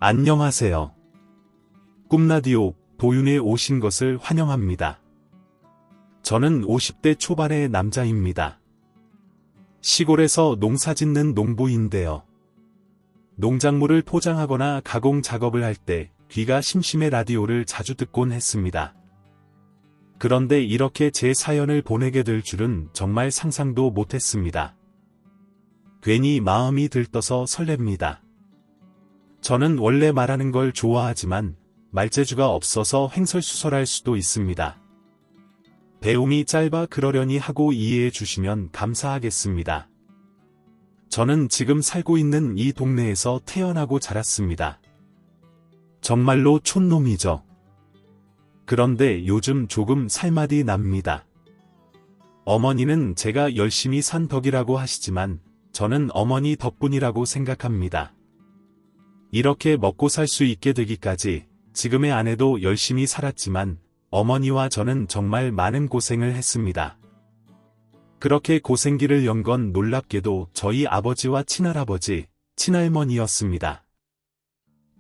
안녕하세요. 꿈라디오 도윤에 오신 것을 환영합니다. 저는 50대 초반의 남자입니다. 시골에서 농사짓는 농부인데요. 농작물을 포장하거나 가공 작업을 할 때 귀가 심심해 라디오를 자주 듣곤 했습니다. 그런데 이렇게 제 사연을 보내게 될 줄은 정말 상상도 못했습니다. 괜히 마음이 들떠서 설렙니다. 저는 원래 말하는 걸 좋아하지만 말재주가 없어서 횡설수설할 수도 있습니다. 배움이 짧아 그러려니 하고 이해해 주시면 감사하겠습니다. 저는 지금 살고 있는 이 동네에서 태어나고 자랐습니다. 정말로 촌놈이죠. 그런데 요즘 조금 살맛이 납니다. 어머니는 제가 열심히 산 덕이라고 하시지만 저는 어머니 덕분이라고 생각합니다. 이렇게 먹고 살 수 있게 되기까지 지금의 아내도 열심히 살았지만 어머니와 저는 정말 많은 고생을 했습니다. 그렇게 고생길을 연 건 놀랍게도 저희 아버지와 친할아버지, 친할머니였습니다.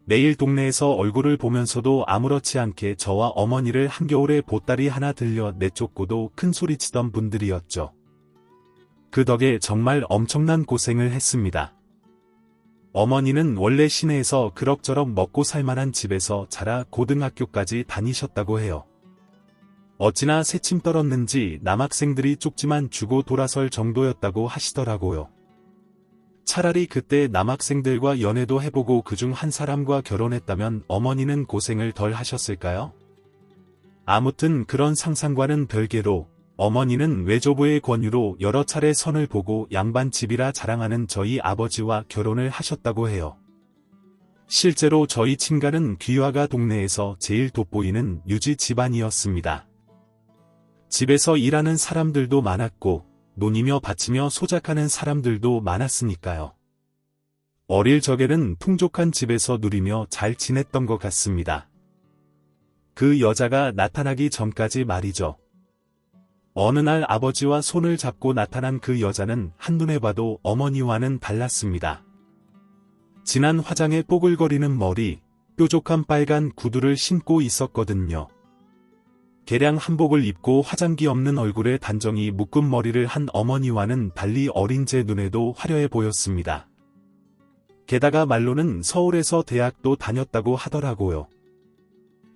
매일 동네에서 얼굴을 보면서도 아무렇지 않게 저와 어머니를 한겨울에 보따리 하나 들려 내쫓고도 큰 소리치던 분들이었죠. 그 덕에 정말 엄청난 고생을 했습니다. 어머니는 원래 시내에서 그럭저럭 먹고 살만한 집에서 자라 고등학교까지 다니셨다고 해요. 어찌나 새침 떨었는지 남학생들이 쪽지만 주고 돌아설 정도였다고 하시더라고요. 차라리 그때 남학생들과 연애도 해보고 그중 한 사람과 결혼했다면 어머니는 고생을 덜 하셨을까요? 아무튼 그런 상상과는 별개로 어머니는 외조부의 권유로 여러 차례 선을 보고 양반집이라 자랑하는 저희 아버지와 결혼을 하셨다고 해요. 실제로 저희 친가는 귀화가 동네에서 제일 돋보이는 유지 집안이었습니다. 집에서 일하는 사람들도 많았고 논이며 밭이며 소작하는 사람들도 많았으니까요. 어릴 적에는 풍족한 집에서 누리며 잘 지냈던 것 같습니다. 그 여자가 나타나기 전까지 말이죠. 어느 날 아버지와 손을 잡고 나타난 그 여자는 한눈에 봐도 어머니와는 달랐습니다. 진한 화장에 뽀글거리는 머리, 뾰족한 빨간 구두를 신고 있었거든요. 개량 한복을 입고 화장기 없는 얼굴에 단정히 묶은 머리를 한 어머니와는 달리 어린 제 눈에도 화려해 보였습니다. 게다가 말로는 서울에서 대학도 다녔다고 하더라고요.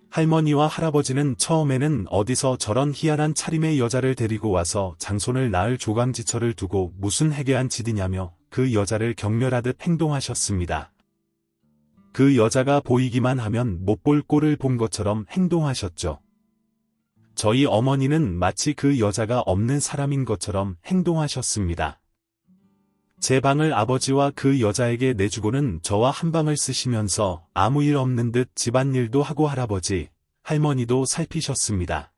할머니와 할아버지는 처음에는 어디서 저런 희한한 차림의 여자를 데리고 와서 장손을 낳을 조강지처를 두고 무슨 해괴한 짓이냐며 그 여자를 경멸하듯 행동하셨습니다. 그 여자가 보이기만 하면 못 볼 꼴을 본 것처럼 행동하셨죠. 저희 어머니는 마치 그 여자가 없는 사람인 것처럼 행동하셨습니다. 제 방을 아버지와 그 여자에게 내주고는 저와 한 방을 쓰시면서 아무 일 없는 듯 집안일도 하고 할아버지, 할머니도 살피셨습니다.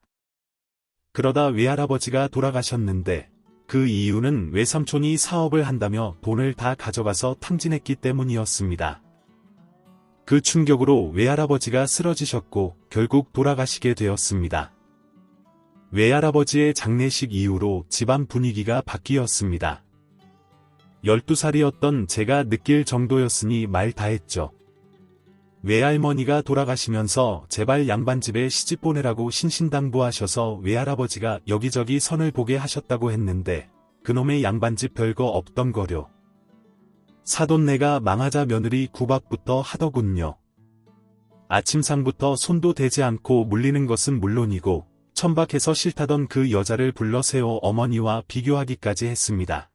그러다 외할아버지가 돌아가셨는데 그 이유는 외삼촌이 사업을 한다며 돈을 다 가져가서 탕진했기 때문이었습니다. 그 충격으로 외할아버지가 쓰러지셨고 결국 돌아가시게 되었습니다. 외할아버지의 장례식 이후로 집안 분위기가 바뀌었습니다. 12살이었던 제가 느낄 정도였으니 말 다했죠. 외할머니가 돌아가시면서 제발 양반집에 시집 보내라고 신신당부하셔서 외할아버지가 여기저기 선을 보게 하셨다고 했는데 그놈의 양반집 별거 없던 거려. 사돈네가 망하자 며느리 구박부터 하더군요. 아침상부터 손도 대지 않고 물리는 것은 물론이고 천박해서 싫다던 그 여자를 불러 세워 어머니와 비교하기까지 했습니다.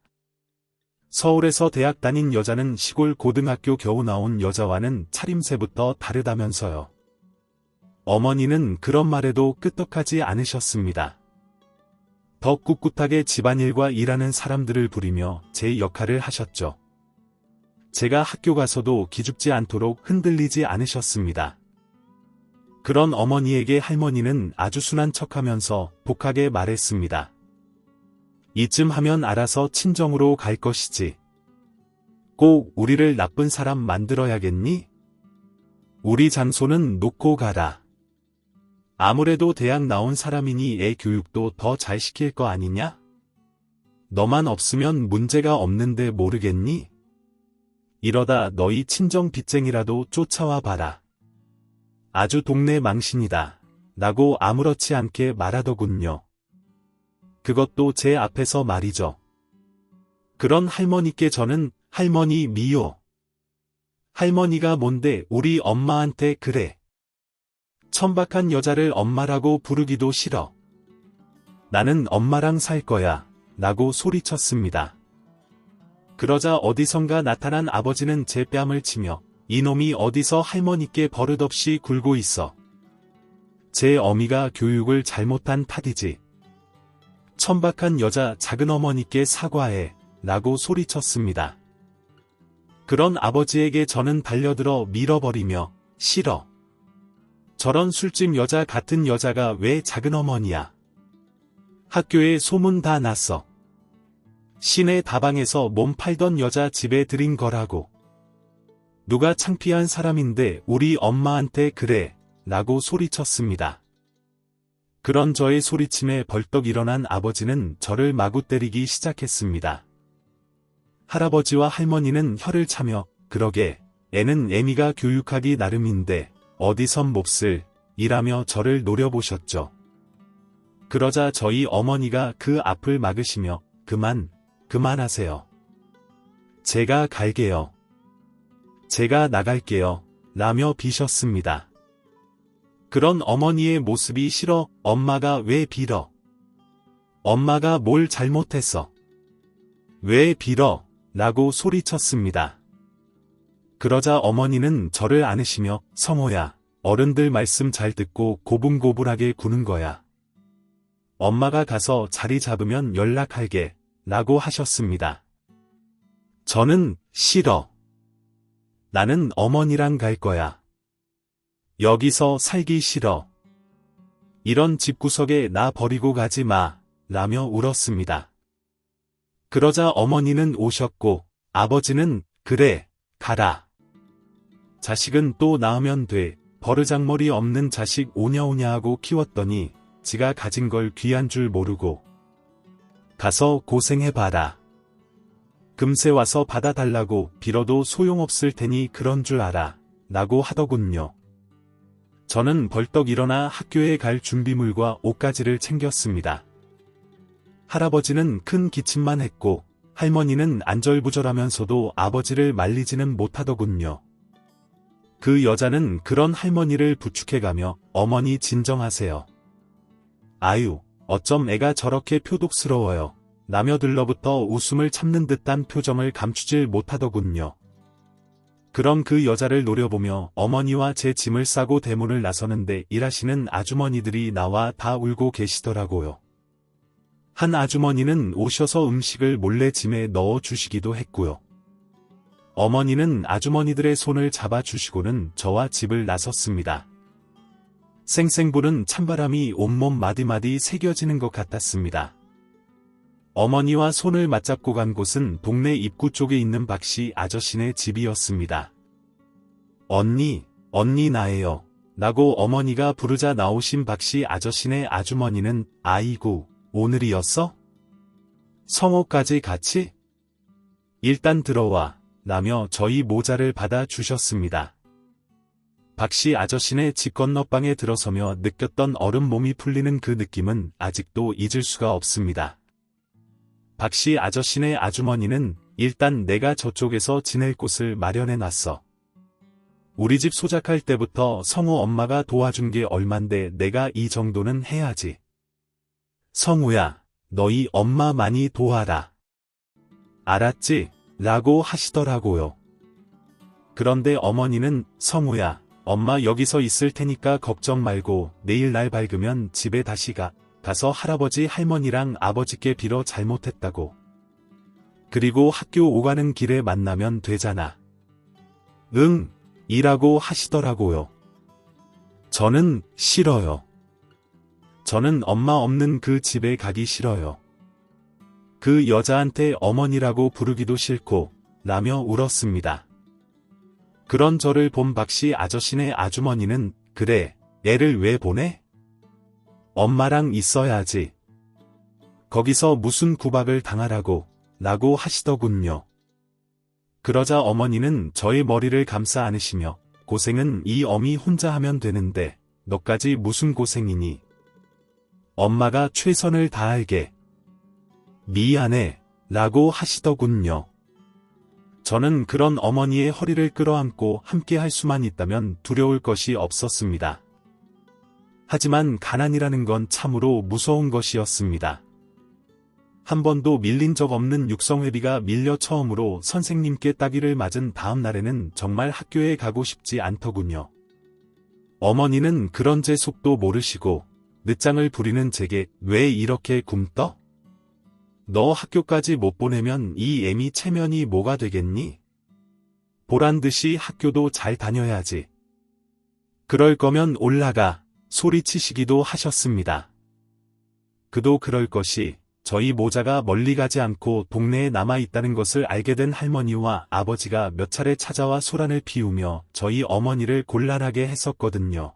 서울에서 대학 다닌 여자는 시골 고등학교 겨우 나온 여자와는 차림새부터 다르다면서요. 어머니는 그런 말에도 끄떡하지 않으셨습니다. 더 꿋꿋하게 집안일과 일하는 사람들을 부리며 제 역할을 하셨죠. 제가 학교 가서도 기죽지 않도록 흔들리지 않으셨습니다. 그런 어머니에게 할머니는 아주 순한 척하면서 독하게 말했습니다. 이쯤 하면 알아서 친정으로 갈 것이지. 꼭 우리를 나쁜 사람 만들어야겠니? 우리 장소는 놓고 가라. 아무래도 대학 나온 사람이니 애 교육도 더 잘 시킬 거 아니냐? 너만 없으면 문제가 없는데 모르겠니? 이러다 너희 친정 빚쟁이라도 쫓아와 봐라. 아주 동네 망신이다. 라고 아무렇지 않게 말하더군요. 그것도 제 앞에서 말이죠. 그런 할머니께 저는 할머니 미요. 할머니가 뭔데 우리 엄마한테 그래. 천박한 여자를 엄마라고 부르기도 싫어. 나는 엄마랑 살 거야. 라고 소리쳤습니다. 그러자 어디선가 나타난 아버지는 제 뺨을 치며 이놈이 어디서 할머니께 버릇없이 굴고 있어. 제 어미가 교육을 잘못한 탓이지. 천박한 여자 작은 어머니께 사과해. 라고 소리쳤습니다. 그런 아버지에게 저는 달려들어 밀어버리며 싫어. 저런 술집 여자 같은 여자가 왜 작은 어머니야. 학교에 소문 다 났어. 시내 다방에서 몸 팔던 여자 집에 들인 거라고. 누가 창피한 사람인데 우리 엄마한테 그래. 라고 소리쳤습니다. 그런 저의 소리침에 벌떡 일어난 아버지는 저를 마구 때리기 시작했습니다. 할아버지와 할머니는 혀를 차며 그러게 애는 애미가 교육하기 나름인데 어디선 몹쓸 이라며 저를 노려보셨죠. 그러자 저희 어머니가 그 앞을 막으시며 그만하세요. 제가 갈게요. 제가 나갈게요. 라며 비셨습니다. 그런 어머니의 모습이 싫어. 엄마가 왜 빌어? 엄마가 뭘 잘못했어? 왜 빌어? 라고 소리쳤습니다. 그러자 어머니는 저를 안으시며 성호야, 어른들 말씀 잘 듣고 고분고분하게 구는 거야. 엄마가 가서 자리 잡으면 연락할게. 라고 하셨습니다. 저는 싫어. 나는 어머니랑 갈 거야. 여기서 살기 싫어. 이런 집구석에 나 버리고 가지 마. 라며 울었습니다. 그러자 어머니는 오셨고 아버지는 그래, 가라. 자식은 또 낳으면 돼. 버르장머리 없는 자식 오냐오냐 하고 키웠더니 지가 가진 걸 귀한 줄 모르고 가서 고생해봐라. 금세 와서 받아달라고 빌어도 소용없을 테니 그런 줄 알아. 라고 하더군요. 저는 벌떡 일어나 학교에 갈 준비물과 옷가지를 챙겼습니다. 할아버지는 큰 기침만 했고 할머니는 안절부절하면서도 아버지를 말리지는 못하더군요. 그 여자는 그런 할머니를 부축해가며 어머니 진정하세요. 아유, 어쩜 애가 저렇게 표독스러워요. 라며 들러부터 웃음을 참는 듯한 표정을 감추질 못하더군요. 그런 그 여자를 노려보며 어머니와 제 짐을 싸고 대문을 나서는데 일하시는 아주머니들이 나와 다 울고 계시더라고요. 한 아주머니는 오셔서 음식을 몰래 짐에 넣어 주시기도 했고요. 어머니는 아주머니들의 손을 잡아주시고는 저와 집을 나섰습니다. 쌩쌩 부는 찬바람이 온몸 마디마디 새겨지는 것 같았습니다. 어머니와 손을 맞잡고 간 곳은 동네 입구 쪽에 있는 박씨 아저씨네 집이었습니다. 언니 나예요. 라고 어머니가 부르자 나오신 박씨 아저씨네 아주머니는 아이고, 오늘이었어? 성호까지 같이? 일단 들어와. 라며 저희 모자를 받아 주셨습니다. 박씨 아저씨네 집 건너방에 들어서며 느꼈던 얼음 몸이 풀리는 그 느낌은 아직도 잊을 수가 없습니다. 박씨 아저씨네 아주머니는 일단 내가 저쪽에서 지낼 곳을 마련해 놨어. 우리 집 소작할 때부터 성우 엄마가 도와준 게 얼만데 내가 이 정도는 해야지. 성우야, 너희 엄마 많이 도와라. 알았지? 라고 하시더라고요. 그런데 어머니는 성우야, 엄마 여기서 있을 테니까 걱정 말고 내일 날 밝으면 집에 다시 가서 할아버지 할머니랑 아버지께 빌어 잘못했다고. 그리고 학교 오가는 길에 만나면 되잖아. 응, 이라고 하시더라고요. 저는 싫어요. 저는 엄마 없는 그 집에 가기 싫어요. 그 여자한테 어머니라고 부르기도 싫고 라며 울었습니다. 그런 저를 본 박씨 아저씨네 아주머니는 그래, 애를 왜 보내? 엄마랑 있어야지. 거기서 무슨 구박을 당하라고 라고 하시더군요. 그러자 어머니는 저의 머리를 감싸 안으시며 고생은 이 어미 혼자 하면 되는데 너까지 무슨 고생이니? 엄마가 최선을 다할게. 미안해 라고 하시더군요. 저는 그런 어머니의 허리를 끌어안고 함께 할 수만 있다면 두려울 것이 없었습니다. 하지만 가난이라는 건 참으로 무서운 것이었습니다. 한 번도 밀린 적 없는 육성회비가 밀려 처음으로 선생님께 따기를 맞은 다음 날에는 정말 학교에 가고 싶지 않더군요. 어머니는 그런 제 속도 모르시고 늦장을 부리는 제게 왜 이렇게 굼떠? 너 학교까지 못 보내면 이 애미 체면이 뭐가 되겠니? 보란듯이 학교도 잘 다녀야지. 그럴 거면 올라가 소리치시기도 하셨습니다. 그도 그럴 것이 저희 모자가 멀리 가지 않고 동네에 남아있다는 것을 알게 된 할머니와 아버지가 몇 차례 찾아와 소란을 피우며 저희 어머니를 곤란하게 했었거든요.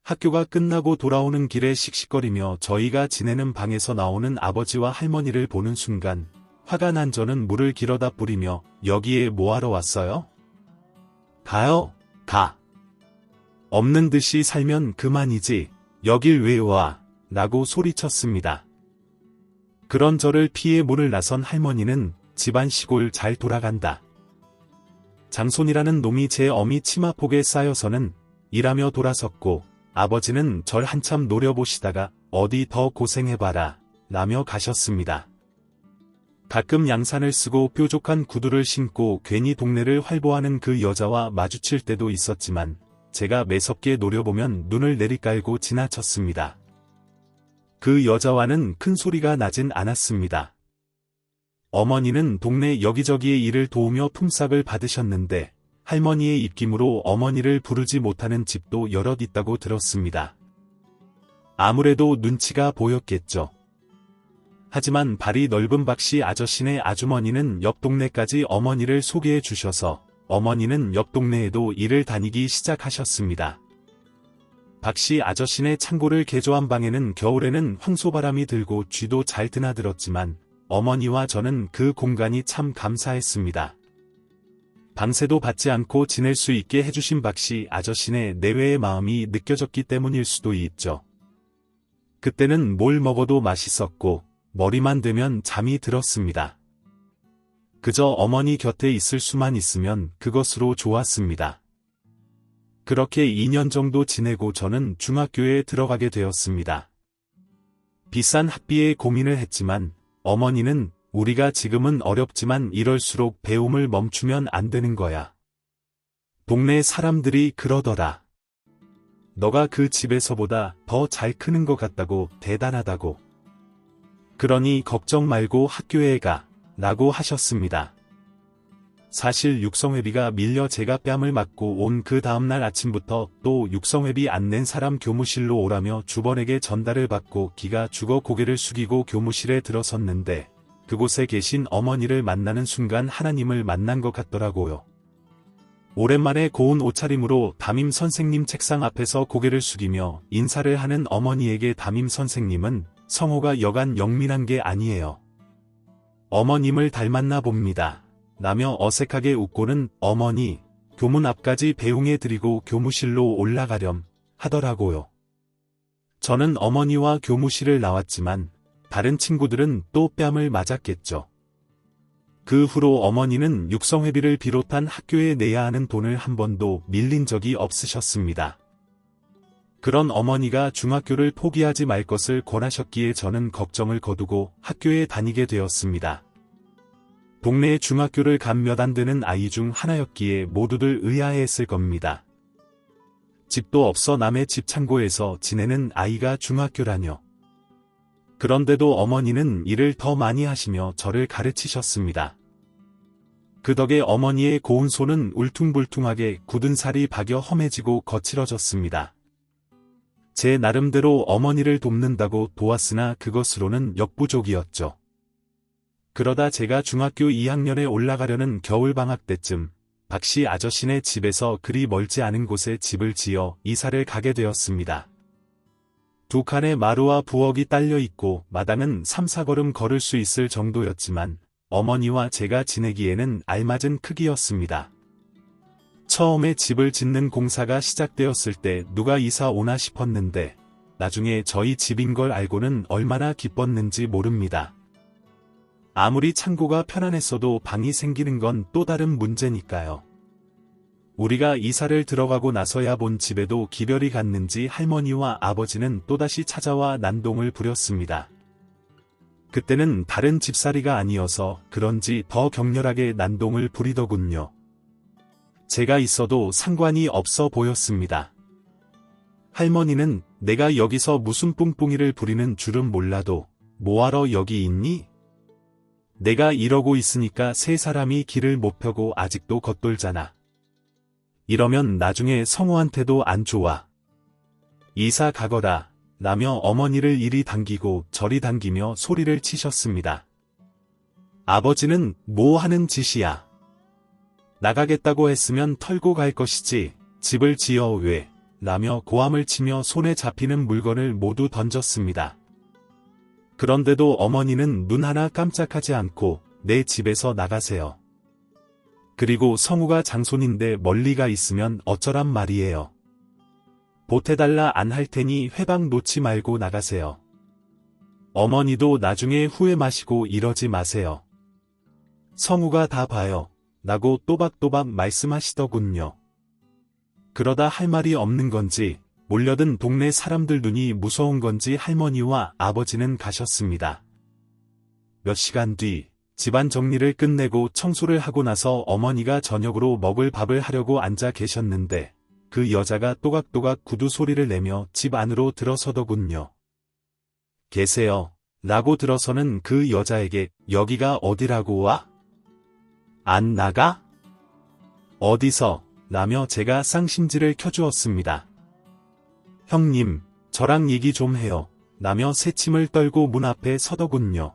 학교가 끝나고 돌아오는 길에 씩씩거리며 저희가 지내는 방에서 나오는 아버지와 할머니를 보는 순간 화가 난 저는 물을 길어다 뿌리며 여기에 뭐하러 왔어요? 가요, 가. 없는 듯이 살면 그만이지 여길 왜 와? 라고 소리쳤습니다. 그런 저를 피해 문을 나선 할머니는 집안 시골 잘 돌아간다. 장손이라는 놈이 제 어미 치마폭에 쌓여서는 일하며 돌아섰고 아버지는 절 한참 노려보시다가 어디 더 고생해봐라 라며 가셨습니다. 가끔 양산을 쓰고 뾰족한 구두를 신고 괜히 동네를 활보하는 그 여자와 마주칠 때도 있었지만 제가 매섭게 노려보면 눈을 내리깔고 지나쳤습니다. 그 여자와는 큰 소리가 나진 않았습니다. 어머니는 동네 여기저기의 일을 도우며 품삯을 받으셨는데 할머니의 입김으로 어머니를 부르지 못하는 집도 여럿 있다고 들었습니다. 아무래도 눈치가 보였겠죠. 하지만 발이 넓은 박씨 아저씨네 아주머니는 옆 동네까지 어머니를 소개해 주셔서 어머니는 옆 동네에도 일을 다니기 시작하셨습니다. 박씨 아저씨네 창고를 개조한 방에는 겨울에는 황소바람이 들고 쥐도 잘 드나들었지만 어머니와 저는 그 공간이 참 감사했습니다. 방세도 받지 않고 지낼 수 있게 해주신 박씨 아저씨네 내외의 마음이 느껴졌기 때문일 수도 있죠. 그때는 뭘 먹어도 맛있었고 머리만 대면 잠이 들었습니다. 그저 어머니 곁에 있을 수만 있으면 그것으로 좋았습니다. 그렇게 2년 정도 지내고 저는 중학교에 들어가게 되었습니다. 비싼 학비에 고민을 했지만 어머니는 우리가 지금은 어렵지만 이럴수록 배움을 멈추면 안 되는 거야. 동네 사람들이 그러더라. 너가 그 집에서보다 더 잘 크는 것 같다고 대단하다고. 그러니 걱정 말고 학교에 가 라고 하셨습니다. 사실 육성회비가 밀려 제가 뺨을 맞고 온 그 다음날 아침부터 또 육성회비 안 낸 사람 교무실로 오라며 주번에게 전달을 받고 기가 죽어 고개를 숙이고 교무실에 들어섰는데 그곳에 계신 어머니를 만나는 순간 하나님을 만난 것 같더라고요. 오랜만에 고운 옷차림으로 담임 선생님 책상 앞에서 고개를 숙이며 인사를 하는 어머니에게 담임 선생님은 성호가 여간 영민한 게 아니에요. 어머님을 닮았나 봅니다. 라며 어색하게 웃고는 어머니, 교문 앞까지 배웅해 드리고 교무실로 올라가렴 하더라고요. 저는 어머니와 교무실을 나왔지만 다른 친구들은 또 뺨을 맞았겠죠. 그 후로 어머니는 육성회비를 비롯한 학교에 내야 하는 돈을 한 번도 밀린 적이 없으셨습니다. 그런 어머니가 중학교를 포기하지 말 것을 권하셨기에 저는 걱정을 거두고 학교에 다니게 되었습니다. 동네 중학교를 간 몇 안 되는 아이 중 하나였기에 모두들 의아해했을 겁니다. 집도 없어 남의 집 창고에서 지내는 아이가 중학교라뇨. 그런데도 어머니는 일을 더 많이 하시며 저를 가르치셨습니다. 그 덕에 어머니의 고운 손은 울퉁불퉁하게 굳은 살이 박여 험해지고 거칠어졌습니다. 제 나름대로 어머니를 돕는다고 도왔으나 그것으로는 역부족이었죠. 그러다 제가 중학교 2학년에 올라가려는 겨울방학 때쯤 박씨 아저씨네 집에서 그리 멀지 않은 곳에 집을 지어 이사를 가게 되었습니다. 두 칸의 마루와 부엌이 딸려 있고 마당은 3, 4걸음 걸을 수 있을 정도였지만 어머니와 제가 지내기에는 알맞은 크기였습니다. 처음에 집을 짓는 공사가 시작되었을 때 누가 이사 오나 싶었는데 나중에 저희 집인 걸 알고는 얼마나 기뻤는지 모릅니다. 아무리 창고가 편안했어도 방이 생기는 건 또 다른 문제니까요. 우리가 이사를 들어가고 나서야 본 집에도 기별이 갔는지 할머니와 아버지는 또다시 찾아와 난동을 부렸습니다. 그때는 다른 집살이가 아니어서 그런지 더 격렬하게 난동을 부리더군요. 제가 있어도 상관이 없어 보였습니다. 할머니는 내가 여기서 무슨 뿡뿡이를 부리는 줄은 몰라도 뭐하러 여기 있니? 내가 이러고 있으니까 세 사람이 길을 못 펴고 아직도 겉돌잖아. 이러면 나중에 성우한테도 안 좋아. 이사 가거라 라며 어머니를 이리 당기고 저리 당기며 소리를 치셨습니다. 아버지는 뭐 하는 짓이야? 나가겠다고 했으면 털고 갈 것이지 집을 지어 왜? 라며 고함을 치며 손에 잡히는 물건을 모두 던졌습니다. 그런데도 어머니는 눈 하나 깜짝하지 않고 내 집에서 나가세요. 그리고 성우가 장손인데 멀리가 있으면 어쩌란 말이에요. 보태달라 안 할 테니 회방 놓지 말고 나가세요. 어머니도 나중에 후회 마시고 이러지 마세요. 성우가 다 봐요. 라고 또박또박 말씀하시더군요. 그러다 할 말이 없는 건지 몰려든 동네 사람들 눈이 무서운 건지 할머니와 아버지는 가셨습니다. 몇 시간 뒤 집안 정리를 끝내고 청소를 하고 나서 어머니가 저녁으로 먹을 밥을 하려고 앉아 계셨는데 그 여자가 또각또각 구두 소리를 내며 집 안으로 들어서더군요. 계세요. 라고 들어서는 그 여자에게 여기가 어디라고 와? 안 나가? 어디서? 라며 제가 쌍심지를 켜주었습니다. 형님, 저랑 얘기 좀 해요. 라며 새침을 떨고 문 앞에 서더군요.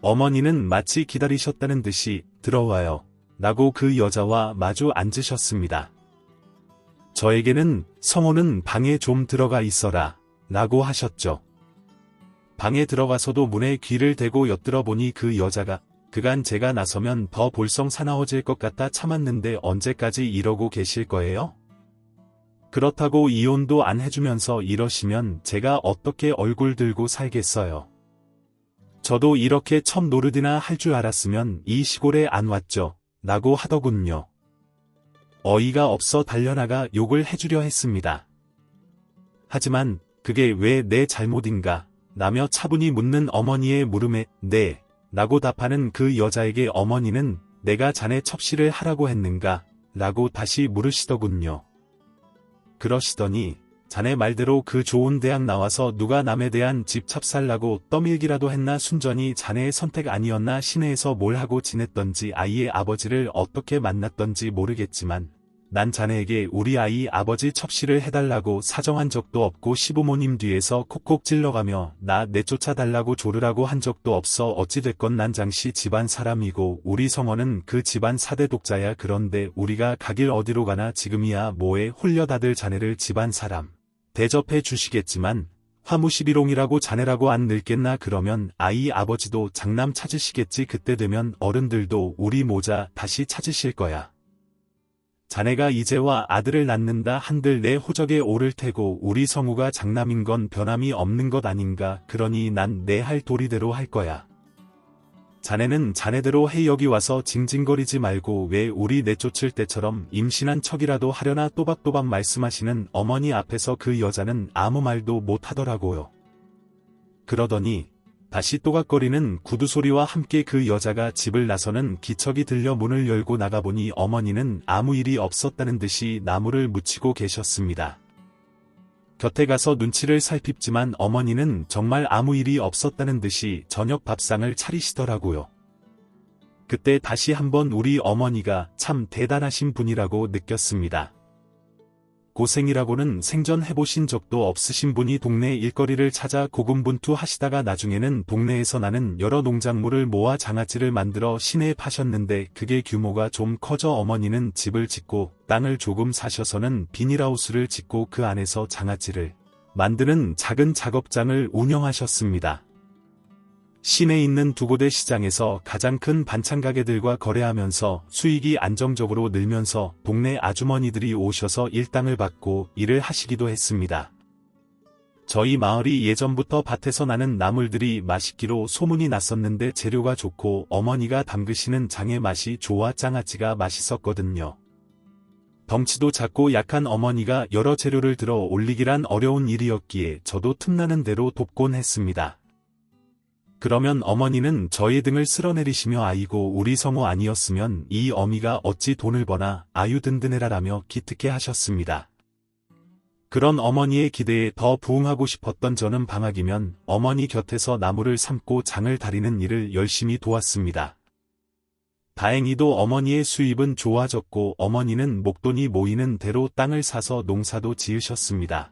어머니는 마치 기다리셨다는 듯이 들어와요. 라고 그 여자와 마주 앉으셨습니다. 저에게는 성호는 방에 좀 들어가 있어라. 라고 하셨죠. 방에 들어가서도 문에 귀를 대고 엿들어 보니 그 여자가 그간 제가 나서면 더 볼썽 사나워질 것 같아 참았는데 언제까지 이러고 계실 거예요? 그렇다고 이혼도 안 해주면서 이러시면 제가 어떻게 얼굴 들고 살겠어요. 저도 이렇게 첩 노릇이나 할 줄 알았으면 이 시골에 안 왔죠. 라고 하더군요. 어이가 없어 달려나가 욕을 해주려 했습니다. 하지만 그게 왜 내 잘못인가? 라며 차분히 묻는 어머니의 물음에 네. 라고 답하는 그 여자에게 어머니는 내가 자네 첩시를 하라고 했는가? 라고 다시 물으시더군요. 그러시더니 자네 말대로 그 좋은 대학 나와서 누가 남에 대한 집 찹살라고 떠밀기라도 했나 순전히 자네의 선택 아니었나 시내에서 뭘 하고 지냈던지 아이의 아버지를 어떻게 만났던지 모르겠지만 난 자네에게 우리 아이 아버지 첩시를 해달라고 사정한 적도 없고 시부모님 뒤에서 콕콕 찔러가며 나 내쫓아달라고 조르라고 한 적도 없어 어찌됐건 난 장씨 집안 사람이고 우리 성원은 그 집안 4대 독자야. 그런데 우리가 가길 어디로 가나 지금이야 뭐에 홀려 다들 자네를 집안 사람 대접해 주시겠지만 화무시비롱이라고 자네라고 안 늙겠나. 그러면 아이 아버지도 장남 찾으시겠지. 그때 되면 어른들도 우리 모자 다시 찾으실 거야. 자네가 이제와 아들을 낳는다 한들 내 호적에 오를 테고 우리 성우가 장남인 건 변함이 없는 것 아닌가. 그러니 난 내 할 도리대로 할 거야. 자네는 자네대로 해. 여기 와서 징징거리지 말고 왜 우리 내쫓을 때처럼 임신한 척이라도 하려나. 또박또박 말씀하시는 어머니 앞에서 그 여자는 아무 말도 못하더라고요. 그러더니 다시 또각거리는 구두 소리와 함께 그 여자가 집을 나서는 기척이 들려 문을 열고 나가보니 어머니는 아무 일이 없었다는 듯이 나무를 묻히고 계셨습니다. 곁에 가서 눈치를 살핍지만 어머니는 정말 아무 일이 없었다는 듯이 저녁 밥상을 차리시더라고요. 그때 다시 한번 우리 어머니가 참 대단하신 분이라고 느꼈습니다. 고생이라고는 생전해보신 적도 없으신 분이 동네 일거리를 찾아 고군분투하시다가 나중에는 동네에서 나는 여러 농작물을 모아 장아찌를 만들어 시내에 파셨는데 그게 규모가 좀 커져 어머니는 집을 짓고 땅을 조금 사셔서는 비닐하우스를 짓고 그 안에서 장아찌를 만드는 작은 작업장을 운영하셨습니다. 시내에 있는 두 곳의 시장에서 가장 큰 반찬 가게들과 거래하면서 수익이 안정적으로 늘면서 동네 아주머니들이 오셔서 일당을 받고 일을 하시기도 했습니다. 저희 마을이 예전부터 밭에서 나는 나물들이 맛있기로 소문이 났었는데 재료가 좋고 어머니가 담그시는 장의 맛이 좋아 장아찌가 맛있었거든요. 덩치도 작고 약한 어머니가 여러 재료를 들어 올리기란 어려운 일이었기에 저도 틈나는 대로 돕곤 했습니다. 그러면 어머니는 저의 등을 쓸어내리시며 아이고 우리 성우 아니었으면 이 어미가 어찌 돈을 버나 아유 든든해라라며 기특해 하셨습니다. 그런 어머니의 기대에 더 부응하고 싶었던 저는 방학이면 어머니 곁에서 나무를 삶고 장을 다리는 일을 열심히 도왔습니다. 다행히도 어머니의 수입은 좋아졌고 어머니는 목돈이 모이는 대로 땅을 사서 농사도 지으셨습니다.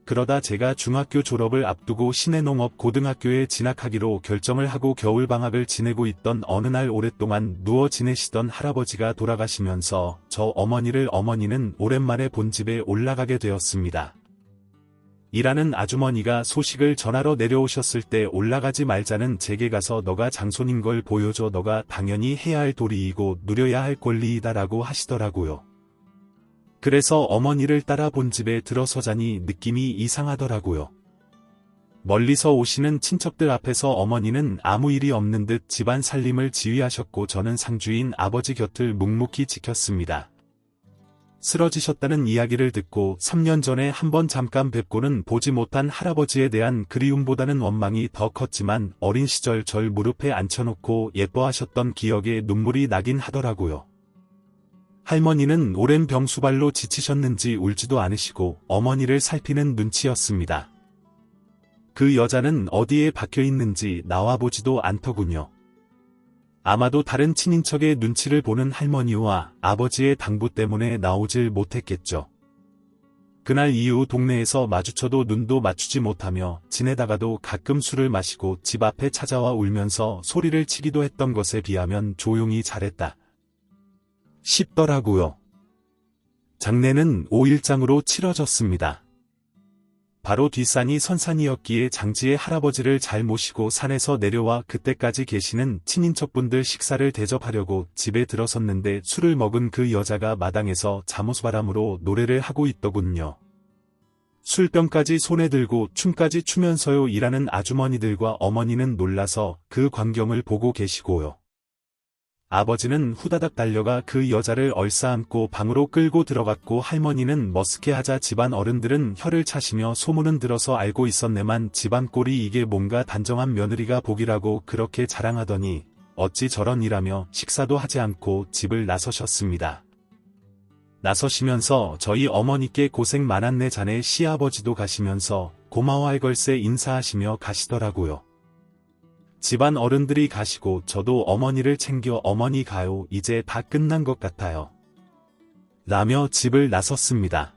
그러다 제가 중학교 졸업을 앞두고 시내농업고등학교에 진학하기로 결정을 하고 겨울방학을 지내고 있던 어느 날 오랫동안 누워 지내시던 할아버지가 돌아가시면서 저 어머니는 오랜만에 본 집에 올라가게 되었습니다. 일하는 아주머니가 소식을 전하러 내려오셨을 때 올라가지 말자는 제게 가서 너가 장손인 걸 보여줘 너가 당연히 해야 할 도리이고 누려야 할 권리이다라고 하시더라고요. 그래서 어머니를 따라 본 집에 들어서자니 느낌이 이상하더라고요. 멀리서 오시는 친척들 앞에서 어머니는 아무 일이 없는 듯 집안 살림을 지휘하셨고 저는 상주인 아버지 곁을 묵묵히 지켰습니다. 쓰러지셨다는 이야기를 듣고 3년 전에 한번 잠깐 뵙고는 보지 못한 할아버지에 대한 그리움보다는 원망이 더 컸지만 어린 시절 절 무릎에 앉혀놓고 예뻐하셨던 기억에 눈물이 나긴 하더라고요. 할머니는 오랜 병수발로 지치셨는지 울지도 않으시고 어머니를 살피는 눈치였습니다. 그 여자는 어디에 박혀 있는지 나와보지도 않더군요. 아마도 다른 친인척의 눈치를 보는 할머니와 아버지의 당부 때문에 나오질 못했겠죠. 그날 이후 동네에서 마주쳐도 눈도 맞추지 못하며 지내다가도 가끔 술을 마시고 집 앞에 찾아와 울면서 소리를 치기도 했던 것에 비하면 조용히 잘했다 싶더라고요. 장례는 5일장으로 치러졌습니다. 바로 뒷산이 선산이었기에 장지의 할아버지를 잘 모시고 산에서 내려와 그때까지 계시는 친인척분들 식사를 대접하려고 집에 들어섰는데 술을 먹은 그 여자가 마당에서 잠옷바람으로 노래를 하고 있더군요. 술병까지 손에 들고 춤까지 추면서요 일하는 아주머니들과 어머니는 놀라서 그 광경을 보고 계시고요. 아버지는 후다닥 달려가 그 여자를 얼싸안고 방으로 끌고 들어갔고 할머니는 머쓱해하자 집안 어른들은 혀를 차시며 소문은 들어서 알고 있었네만 집안 꼴이 이게 뭔가 단정한 며느리가 복이라고 그렇게 자랑하더니 어찌 저런 일하며 식사도 하지 않고 집을 나서셨습니다. 나서시면서 저희 어머니께 고생 많았네 자네 시아버지도 가시면서 고마워할 걸세 인사하시며 가시더라고요. 집안 어른들이 가시고 저도 어머니를 챙겨 어머니 가요 이제 다 끝난 것 같아요 라며 집을 나섰습니다.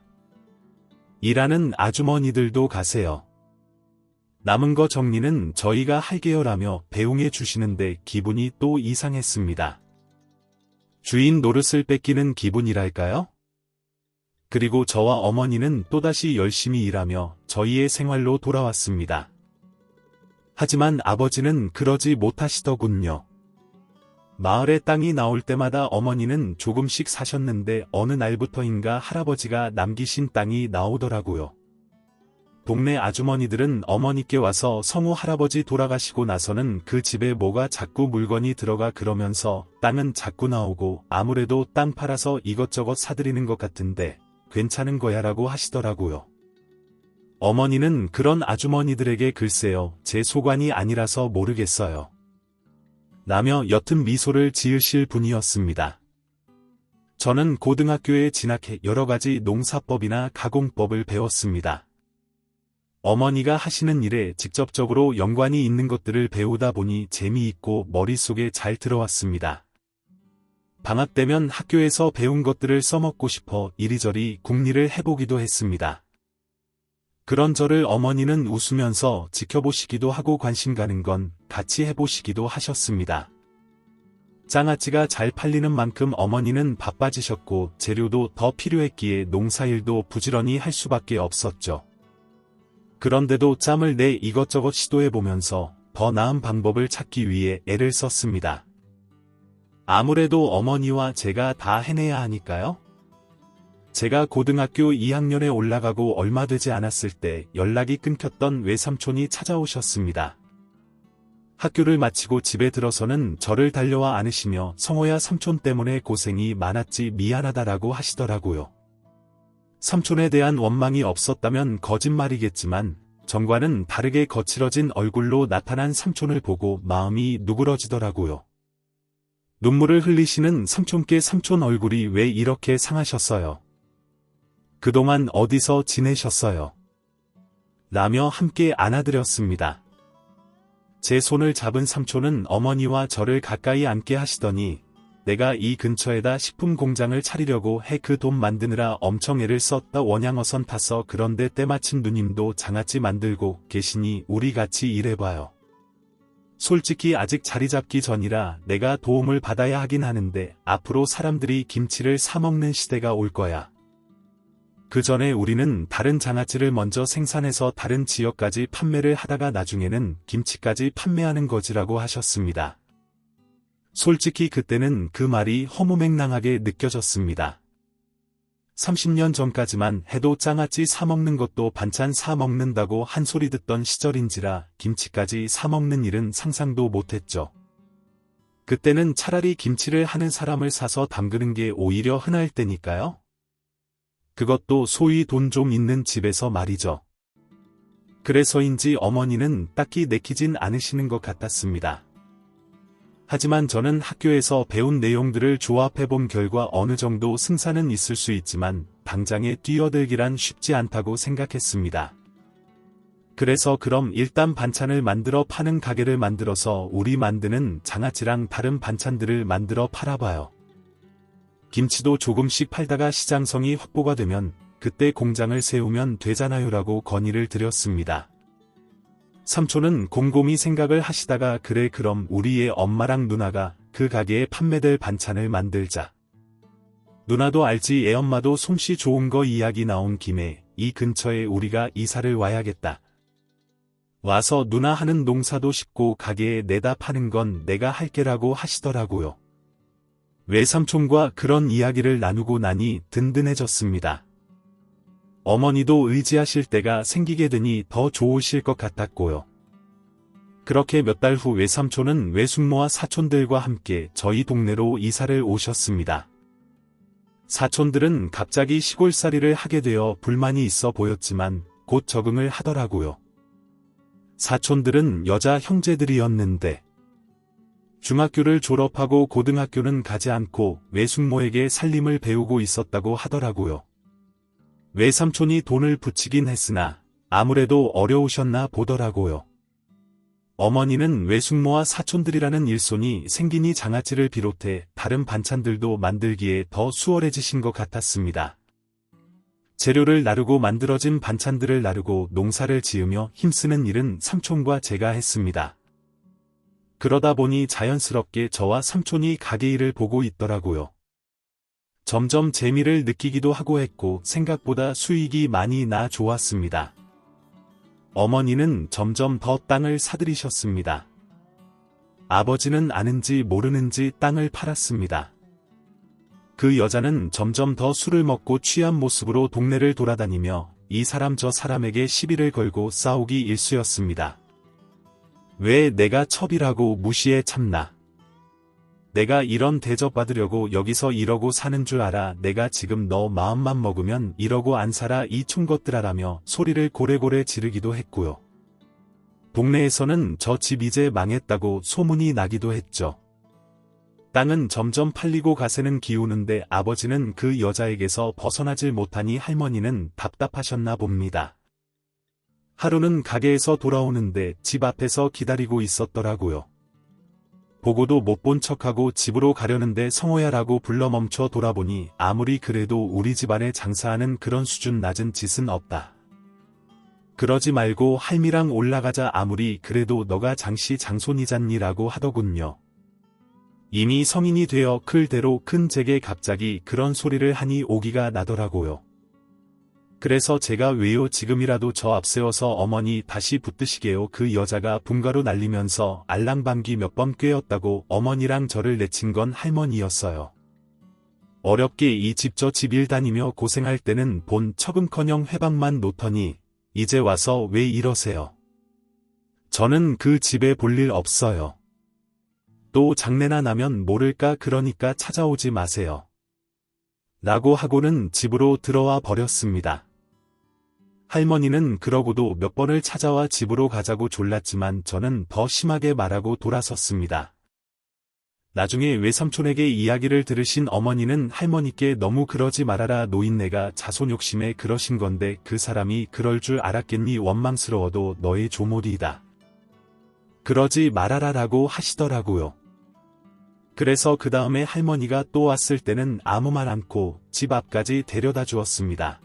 일하는 아주머니들도 가세요. 남은 거 정리는 저희가 할게요 라며 배웅해 주시는데 기분이 또 이상했습니다. 주인 노릇을 뺏기는 기분이랄까요? 그리고 저와 어머니는 또다시 열심히 일하며 저희의 생활로 돌아왔습니다. 하지만 아버지는 그러지 못하시더군요. 마을에 땅이 나올 때마다 어머니는 조금씩 사셨는데 어느 날부터인가 할아버지가 남기신 땅이 나오더라고요. 동네 아주머니들은 어머니께 와서 성우 할아버지 돌아가시고 나서는 그 집에 뭐가 자꾸 물건이 들어가 그러면서 땅은 자꾸 나오고 아무래도 땅 팔아서 이것저것 사드리는 것 같은데 괜찮은 거야 라고 하시더라고요. 어머니는 그런 아주머니들에게 글쎄요 제 소관이 아니라서 모르겠어요 라며 옅은 미소를 지으실 분이었습니다. 저는 고등학교에 진학해 여러가지 농사법이나 가공법을 배웠습니다. 어머니가 하시는 일에 직접적으로 연관이 있는 것들을 배우다 보니 재미있고 머릿속에 잘 들어왔습니다. 방학 때면 학교에서 배운 것들을 써먹고 싶어 이리저리 궁리를 해보기도 했습니다. 그런 저를 어머니는 웃으면서 지켜보시기도 하고 관심 가는 건 같이 해보시기도 하셨습니다. 장아찌가 잘 팔리는 만큼 어머니는 바빠지셨고 재료도 더 필요했기에 농사일도 부지런히 할 수밖에 없었죠. 그런데도 짬을 내 이것저것 시도해보면서 더 나은 방법을 찾기 위해 애를 썼습니다. 아무래도 어머니와 제가 다 해내야 하니까요. 제가 고등학교 2학년에 올라가고 얼마 되지 않았을 때 연락이 끊겼던 외삼촌이 찾아오셨습니다. 학교를 마치고 집에 들어서는 저를 달려와 안으시며 성호야 삼촌 때문에 고생이 많았지 미안하다라고 하시더라고요. 삼촌에 대한 원망이 없었다면 거짓말이겠지만 전과는 다르게 거칠어진 얼굴로 나타난 삼촌을 보고 마음이 누그러지더라고요. 눈물을 흘리시는 삼촌께 삼촌 얼굴이 왜 이렇게 상하셨어요? 그동안 어디서 지내셨어요? 라며 함께 안아드렸습니다. 제 손을 잡은 삼촌은 어머니와 저를 가까이 앉게 하시더니 내가 이 근처에다 식품 공장을 차리려고 해 그 돈 만드느라 엄청 애를 썼다 원양어선 타서 그런데 때마침 누님도 장아찌 만들고 계시니 우리 같이 일해봐요. 솔직히 아직 자리 잡기 전이라 내가 도움을 받아야 하긴 하는데 앞으로 사람들이 김치를 사 먹는 시대가 올 거야. 그 전에 우리는 다른 장아찌를 먼저 생산해서 다른 지역까지 판매를 하다가 나중에는 김치까지 판매하는 거지라고 하셨습니다. 솔직히 그때는 그 말이 허무맹랑하게 느껴졌습니다. 30년 전까지만 해도 장아찌 사 먹는 것도 반찬 사 먹는다고 한 소리 듣던 시절인지라 김치까지 사 먹는 일은 상상도 못했죠. 그때는 차라리 김치를 하는 사람을 사서 담그는 게 오히려 흔할 때니까요. 그것도 소위 돈 좀 있는 집에서 말이죠. 그래서인지 어머니는 딱히 내키진 않으시는 것 같았습니다. 하지만 저는 학교에서 배운 내용들을 조합해본 결과 어느 정도 승산은 있을 수 있지만 당장에 뛰어들기란 쉽지 않다고 생각했습니다. 그래서 그럼 일단 반찬을 만들어 파는 가게를 만들어서 우리 만드는 장아찌랑 다른 반찬들을 만들어 팔아봐요. 김치도 조금씩 팔다가 시장성이 확보가 되면 그때 공장을 세우면 되잖아요라고 건의를 드렸습니다. 삼촌은 곰곰이 생각을 하시다가 그래 그럼 우리의 엄마랑 누나가 그 가게에 판매될 반찬을 만들자. 누나도 알지 애엄마도 솜씨 좋은 거 이야기 나온 김에 이 근처에 우리가 이사를 와야겠다. 와서 누나 하는 농사도 쉽고 가게에 내다 파는 건 내가 할게라고 하시더라고요. 외삼촌과 그런 이야기를 나누고 나니 든든해졌습니다. 어머니도 의지하실 때가 생기게 되니 더 좋으실 것 같았고요. 그렇게 몇 달 후 외삼촌은 외숙모와 사촌들과 함께 저희 동네로 이사를 오셨습니다. 사촌들은 갑자기 시골살이를 하게 되어 불만이 있어 보였지만 곧 적응을 하더라고요. 사촌들은 여자 형제들이었는데 중학교를 졸업하고 고등학교는 가지 않고 외숙모에게 살림을 배우고 있었다고 하더라고요. 외삼촌이 돈을 붙이긴 했으나 아무래도 어려우셨나 보더라고요. 어머니는 외숙모와 사촌들이라는 일손이 생기니 장아찌를 비롯해 다른 반찬들도 만들기에 더 수월해지신 것 같았습니다. 재료를 나르고 만들어진 반찬들을 나르고 농사를 지으며 힘쓰는 일은 삼촌과 제가 했습니다. 그러다 보니 자연스럽게 저와 삼촌이 가게 일을 보고 있더라고요. 점점 재미를 느끼기도 하고 했고 생각보다 수익이 많이 나 좋았습니다. 어머니는 점점 더 땅을 사들이셨습니다. 아버지는 아는지 모르는지 땅을 팔았습니다. 그 여자는 점점 더 술을 먹고 취한 모습으로 동네를 돌아다니며 이 사람 저 사람에게 시비를 걸고 싸우기 일쑤였습니다. 왜 내가 첩이라고 무시해 참나. 내가 이런 대접받으려고 여기서 이러고 사는 줄 알아. 내가 지금 너 마음만 먹으면 이러고 안 살아 이 촌것들아라며 소리를 고래고래 지르기도 했고요. 동네에서는 저 집 이제 망했다고 소문이 나기도 했죠. 땅은 점점 팔리고 가세는 기우는데 아버지는 그 여자에게서 벗어나질 못하니 할머니는 답답하셨나 봅니다. 하루는 가게에서 돌아오는데 집 앞에서 기다리고 있었더라고요. 보고도 못 본 척하고 집으로 가려는데 성호야라고 불러 멈춰 돌아보니 아무리 그래도 우리 집안에 장사하는 그런 수준 낮은 짓은 없다. 그러지 말고 할미랑 올라가자. 아무리 그래도 너가 장씨 장손이잖니라고 하더군요. 이미 성인이 되어 클 대로 큰 제게 갑자기 그런 소리를 하니 오기가 나더라고요. 그래서 제가 왜요 지금이라도 저 앞세워서 어머니 다시 붙드시게요. 그 여자가 분가로 날리면서 알랑방귀 몇 번 꿰었다고 어머니랑 저를 내친 건 할머니였어요. 어렵게 이 집 저 집 일 다니며 고생할 때는 본 척음커녕 회방만 놓더니 이제 와서 왜 이러세요. 저는 그 집에 볼 일 없어요. 또 장내나 나면 모를까 그러니까 찾아오지 마세요. 라고 하고는 집으로 들어와 버렸습니다. 할머니는 그러고도 몇 번을 찾아와 집으로 가자고 졸랐지만 저는 더 심하게 말하고 돌아섰습니다. 나중에 외삼촌에게 이야기를 들으신 어머니는 할머니께 너무 그러지 말아라 노인네가 자손 욕심에 그러신 건데 그 사람이 그럴 줄 알았겠니 원망스러워도 너의 조모리이다. 그러지 말아라 라고 하시더라고요. 그래서 그 다음에 할머니가 또 왔을 때는 아무 말 않고 집 앞까지 데려다 주었습니다.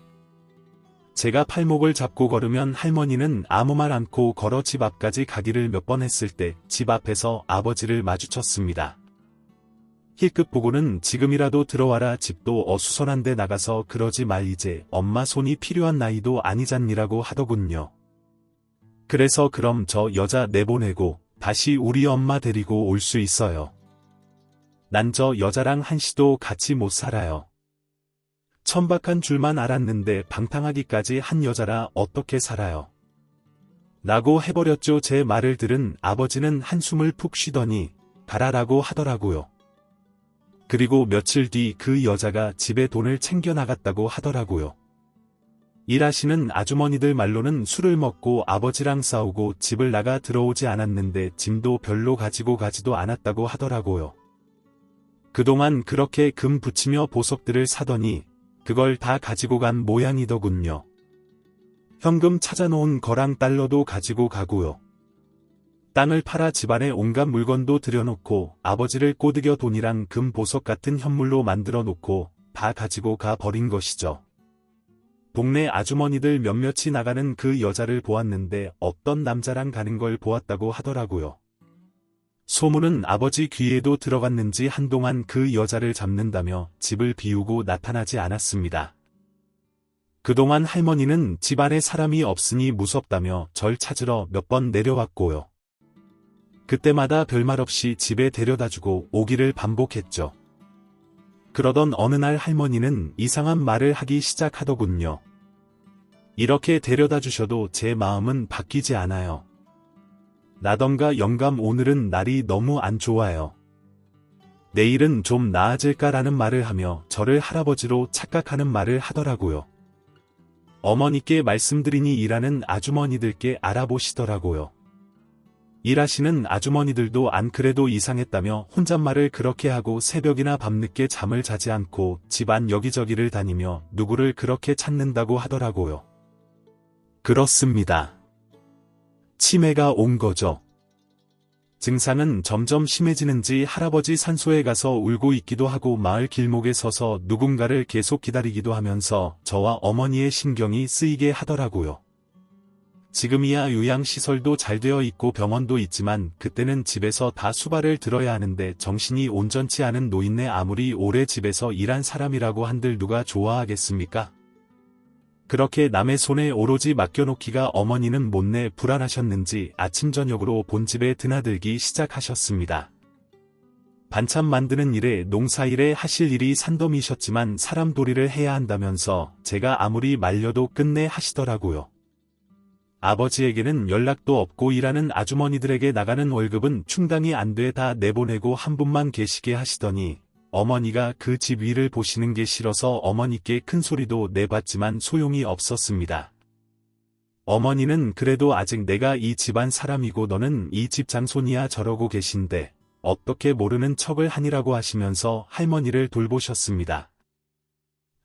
제가 팔목을 잡고 걸으면 할머니는 아무 말 않고 걸어 집 앞까지 가기를 몇 번 했을 때 집 앞에서 아버지를 마주쳤습니다. 힐끗 보고는 지금이라도 들어와라 집도 어수선한데 나가서 그러지 말 이제 엄마 손이 필요한 나이도 아니잖니라고 하더군요. 그래서 그럼 저 여자 내보내고 다시 우리 엄마 데리고 올 수 있어요. 난 저 여자랑 한시도 같이 못 살아요. 천박한 줄만 알았는데 방탕하기까지 한 여자라 어떻게 살아요. 라고 해버렸죠. 제 말을 들은 아버지는 한숨을 푹 쉬더니 가라라고 하더라고요. 그리고 며칠 뒤 그 여자가 집에 돈을 챙겨 나갔다고 하더라고요. 일하시는 아주머니들 말로는 술을 먹고 아버지랑 싸우고 집을 나가 들어오지 않았는데 짐도 별로 가지고 가지도 않았다고 하더라고요. 그동안 그렇게 금 붙이며 보석들을 사더니 그걸 다 가지고 간 모양이더군요. 현금 찾아놓은 거랑 달러도 가지고 가고요. 땅을 팔아 집안에 온갖 물건도 들여놓고 아버지를 꼬드겨 돈이랑 금 보석 같은 현물로 만들어 놓고 다 가지고 가 버린 것이죠. 동네 아주머니들 몇몇이 나가는 그 여자를 보았는데 없던 남자랑 가는 걸 보았다고 하더라고요. 소문은 아버지 귀에도 들어갔는지 한동안 그 여자를 잡는다며 집을 비우고 나타나지 않았습니다. 그동안 할머니는 집안에 사람이 없으니 무섭다며 절 찾으러 몇 번 내려왔고요. 그때마다 별말 없이 집에 데려다주고 오기를 반복했죠. 그러던 어느 날 할머니는 이상한 말을 하기 시작하더군요. 이렇게 데려다 주셔도 제 마음은 바뀌지 않아요. 나던가 영감 오늘은 날이 너무 안 좋아요. 내일은 좀 나아질까라는 말을 하며 저를 할아버지로 착각하는 말을 하더라고요. 어머니께 말씀드리니 일하는 아주머니들께 알아보시더라고요. 일하시는 아주머니들도 안 그래도 이상했다며 혼잣말을 그렇게 하고 새벽이나 밤늦게 잠을 자지 않고 집안 여기저기를 다니며 누구를 그렇게 찾는다고 하더라고요. 그렇습니다. 치매가 온 거죠. 증상은 점점 심해지는지 할아버지 산소에 가서 울고 있기도 하고 마을 길목에 서서 누군가를 계속 기다리기도 하면서 저와 어머니의 신경이 쓰이게 하더라고요. 지금이야 요양시설도 잘 되어 있고 병원도 있지만 그때는 집에서 다 수발을 들어야 하는데 정신이 온전치 않은 노인네 아무리 오래 집에서 일한 사람이라고 한들 누가 좋아하겠습니까? 그렇게 남의 손에 오로지 맡겨놓기가 어머니는 못내 불안하셨는지 아침 저녁으로 본집에 드나들기 시작하셨습니다. 반찬 만드는 일에 농사일에 하실 일이 산더미셨지만 사람도리를 해야 한다면서 제가 아무리 말려도 끝내 하시더라고요. 아버지에게는 연락도 없고 일하는 아주머니들에게 나가는 월급은 충당이 안 돼 다 내보내고 한 분만 계시게 하시더니 어머니가 그 집 위를 보시는 게 싫어서 어머니께 큰 소리도 내봤지만 소용이 없었습니다. 어머니는 그래도 아직 내가 이 집안 사람이고 너는 이 집 장손이야 저러고 계신데 어떻게 모르는 척을 하니라고 하시면서 할머니를 돌보셨습니다.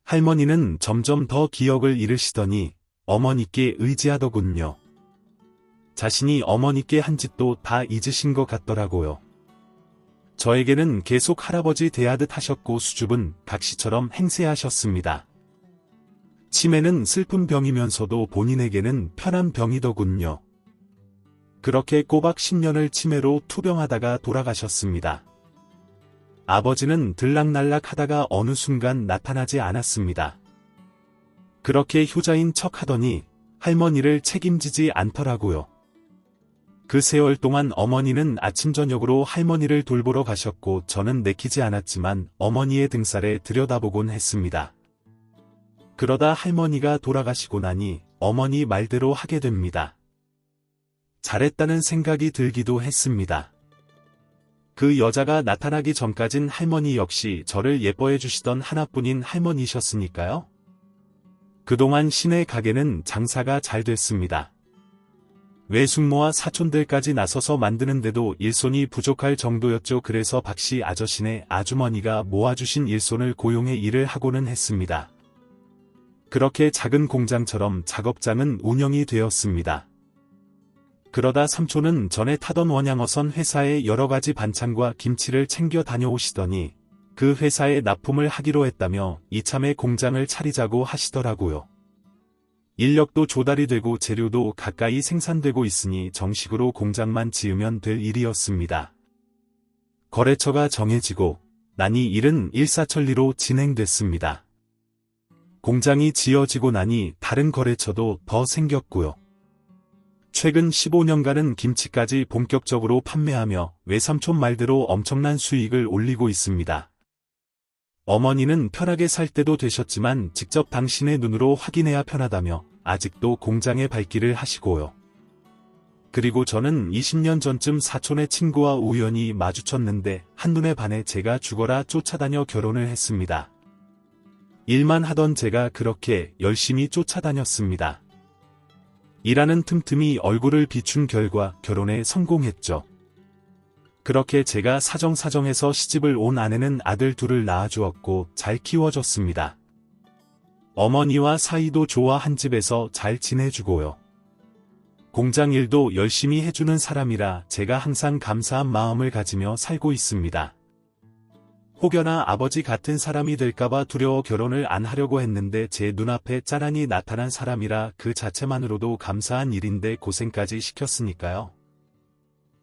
할머니는 점점 더 기억을 잃으시더니 어머니께 의지하더군요. 자신이 어머니께 한 짓도 다 잊으신 것 같더라고요. 저에게는 계속 할아버지 대하듯 하셨고 수줍은 각시처럼 행세하셨습니다. 치매는 슬픈 병이면서도 본인에게는 편한 병이더군요. 그렇게 꼬박 10년을 치매로 투병하다가 돌아가셨습니다. 아버지는 들락날락 하다가 어느 순간 나타나지 않았습니다. 그렇게 효자인 척 하더니 할머니를 책임지지 않더라고요. 그 세월 동안 어머니는 아침 저녁으로 할머니를 돌보러 가셨고 저는 내키지 않았지만 어머니의 등살에 들여다보곤 했습니다. 그러다 할머니가 돌아가시고 나니 어머니 말대로 하게 됩니다. 잘했다는 생각이 들기도 했습니다. 그 여자가 나타나기 전까진 할머니 역시 저를 예뻐해 주시던 하나뿐인 할머니셨으니까요. 그동안 시내 가게는 장사가 잘 됐습니다. 외숙모와 사촌들까지 나서서 만드는데도 일손이 부족할 정도였죠. 그래서 박씨 아저씨네 아주머니가 모아주신 일손을 고용해 일을 하고는 했습니다. 그렇게 작은 공장처럼 작업장은 운영이 되었습니다. 그러다 삼촌은 전에 타던 원양어선 회사에 여러가지 반찬과 김치를 챙겨 다녀오시더니 그 회사에 납품을 하기로 했다며 이참에 공장을 차리자고 하시더라고요. 인력도 조달이 되고 재료도 가까이 생산되고 있으니 정식으로 공장만 지으면 될 일이었습니다. 거래처가 정해지고 나니 일은 일사천리로 진행됐습니다. 공장이 지어지고 나니 다른 거래처도 더 생겼고요. 최근 15년간은 김치까지 본격적으로 판매하며 외삼촌 말대로 엄청난 수익을 올리고 있습니다. 어머니는 편하게 살 때도 되셨지만 직접 당신의 눈으로 확인해야 편하다며 아직도 공장의 발길을 하시고요. 그리고 저는 20년 전쯤 사촌의 친구와 우연히 마주쳤는데 한눈에 반해 제가 죽어라 쫓아다녀 결혼을 했습니다. 일만 하던 제가 그렇게 열심히 쫓아다녔습니다. 일하는 틈틈이 얼굴을 비춘 결과 결혼에 성공했죠. 그렇게 제가 사정사정해서 시집을 온 아내는 아들 둘을 낳아주었고 잘 키워줬습니다. 어머니와 사이도 좋아 한 집에서 잘 지내주고요. 공장 일도 열심히 해주는 사람이라 제가 항상 감사한 마음을 가지며 살고 있습니다. 혹여나 아버지 같은 사람이 될까봐 두려워 결혼을 안 하려고 했는데 제 눈앞에 짜란히 나타난 사람이라 그 자체만으로도 감사한 일인데 고생까지 시켰으니까요.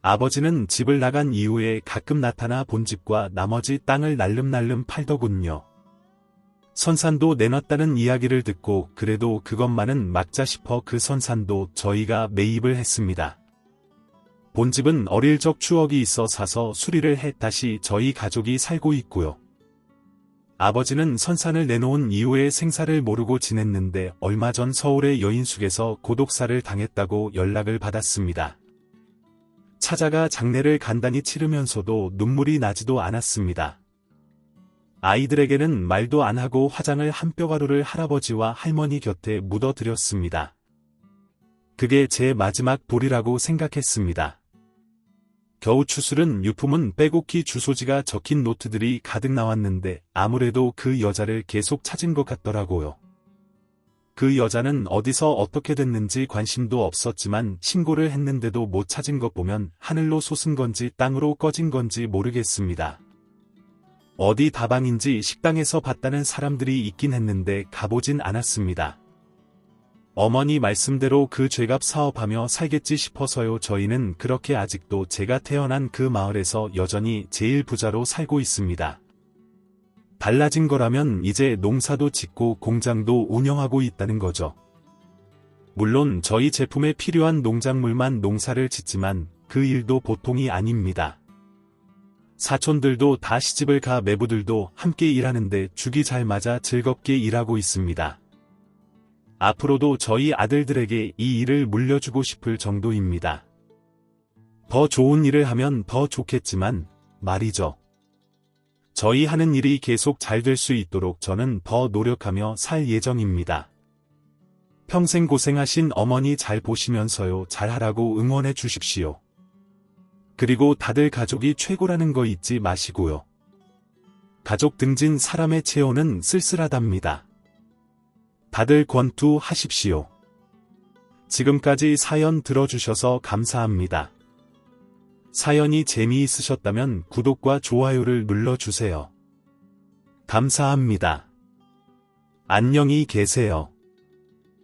아버지는 집을 나간 이후에 가끔 나타나 본집과 나머지 땅을 날름날름 팔더군요. 선산도 내놨다는 이야기를 듣고 그래도 그것만은 막자 싶어 그 선산도 저희가 매입을 했습니다. 본집은 어릴 적 추억이 있어 사서 수리를 해 다시 저희 가족이 살고 있고요. 아버지는 선산을 내놓은 이후에 생사를 모르고 지냈는데 얼마 전 서울의 여인숙에서 고독사를 당했다고 연락을 받았습니다. 찾아가 장례를 간단히 치르면서도 눈물이 나지도 않았습니다. 아이들에게는 말도 안 하고 화장을 한 뼈가루를 할아버지와 할머니 곁에 묻어드렸습니다. 그게 제 마지막 돌이라고 생각했습니다. 겨우 추스른 유품은 빼곡히 주소지가 적힌 노트들이 가득 나왔는데 아무래도 그 여자를 계속 찾은 것 같더라고요. 그 여자는 어디서 어떻게 됐는지 관심도 없었지만 신고를 했는데도 못 찾은 것 보면 하늘로 솟은 건지 땅으로 꺼진 건지 모르겠습니다. 어디 다방인지 식당에서 봤다는 사람들이 있긴 했는데 가보진 않았습니다. 어머니 말씀대로 그 죄값 사업하며 살겠지 싶어서요. 저희는 그렇게 아직도 제가 태어난 그 마을에서 여전히 제일 부자로 살고 있습니다. 달라진 거라면 이제 농사도 짓고 공장도 운영하고 있다는 거죠. 물론 저희 제품에 필요한 농작물만 농사를 짓지만 그 일도 보통이 아닙니다. 사촌들도 다 시집을 가 매부들도 함께 일하는데 죽이 잘 맞아 즐겁게 일하고 있습니다. 앞으로도 저희 아들들에게 이 일을 물려주고 싶을 정도입니다. 더 좋은 일을 하면 더 좋겠지만 말이죠. 저희 하는 일이 계속 잘 될 수 있도록 저는 더 노력하며 살 예정입니다. 평생 고생하신 어머니 잘 보시면서요. 잘하라고 응원해 주십시오. 그리고 다들 가족이 최고라는 거 잊지 마시고요. 가족 등진 사람의 체온은 쓸쓸하답니다. 다들 권투하십시오. 지금까지 사연 들어주셔서 감사합니다. 사연이 재미있으셨다면 구독과 좋아요를 눌러주세요. 감사합니다. 안녕히 계세요.